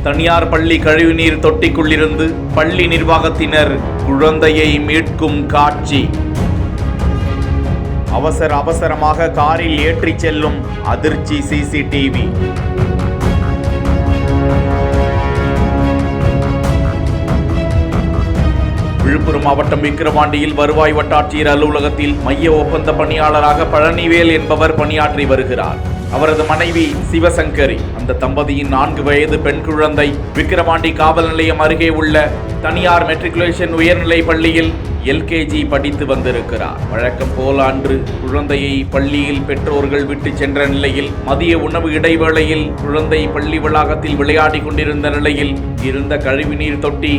தனியார் பள்ளி கழிவுநீர் தொட்டிக்குள்ளிருந்து பள்ளி நிர்வாகத்தினர் குழந்தையை மீட்கும் காட்சி. அவசரமாக காரில் ஏற்றிச் செல்லும் அதிர்ச்சி சிசிடிவி. விழுப்புரம் மாவட்டம் விக்கிரவாண்டியில் வருவாய் வட்டாட்சியர் அலுவலகத்தில் மைய ஒப்பந்த பணியாளராக பழனிவேல் என்பவர் பணியாற்றி வருகிறார். அவரது மனைவி சிவசங்கரி. அந்த தம்பதியின் 4 வயது பெண் குழந்தை விக்கிரவாண்டி காவல் நிலையம் அருகே உள்ள தனியார் மெட்ரிகுலேஷன் உயர்நிலை பள்ளியில் LKG படித்து வந்திருக்கிறார். வழக்கம் போல் அன்று குழந்தையை பள்ளியில் பெற்றோர்கள் விட்டு சென்ற நிலையில் மதிய உணவு இடைவேளையில் குழந்தை பள்ளி வளாகத்தில் விளையாடி கொண்டிருந்த நிலையில் இருந்த கழிவுநீர் தொட்டி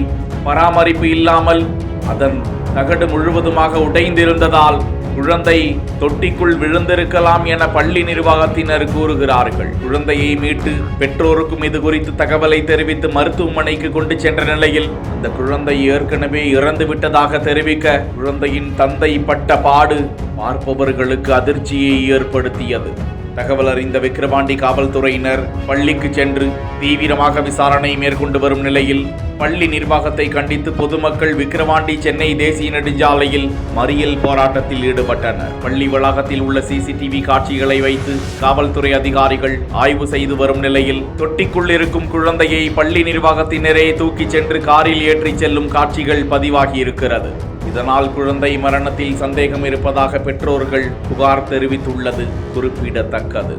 பராமரிப்பு இல்லாமல் அதன் தகடு முழுவதுமாக உடைந்திருந்ததால் குழந்தை தொட்டிக்குள் விழுந்திருக்கலாம் என பள்ளி நிர்வாகத்தினர் கூறுகிறார்கள். குழந்தையை மீட்டு பெற்றோருக்கும் இது குறித்து தகவலை தெரிவித்து மருத்துவமனைக்கு கொண்டு சென்ற நிலையில் அந்த குழந்தை ஏற்கனவே இறந்து விட்டதாக தெரிவிக்க குழந்தையின் தந்தை பட்ட பாடு பார்ப்பவர்களுக்கு அதிர்ச்சியை ஏற்படுத்தியது. தகவல் அறிந்த விக்கிரவாண்டி காவல்துறையினர் பள்ளிக்கு சென்று தீவிரமாக விசாரணை மேற்கொண்டு வரும் நிலையில் பள்ளி நிர்வாகத்தை கண்டித்து பொதுமக்கள் விக்கிரவாண்டி சென்னை தேசிய நெடுஞ்சாலையில் மறியல் போராட்டத்தில் ஈடுபட்டனர். பள்ளி வளாகத்தில் உள்ள CCTV காட்சிகளை வைத்து காவல்துறை அதிகாரிகள் ஆய்வு செய்து வரும் நிலையில் தொட்டிக்குள் இருக்கும் குழந்தையை பள்ளி நிர்வாகத்தினரே தூக்கிச் சென்று காரில் ஏற்றிச் செல்லும் காட்சிகள் பதிவாகி இருக்கிறது. இதனால் குழந்தை மரணத்தில் சந்தேகம் இருப்பதாக பெற்றோர்கள் புகார் தெரிவித்துள்ளது குறிப்பிடத்தக்கது.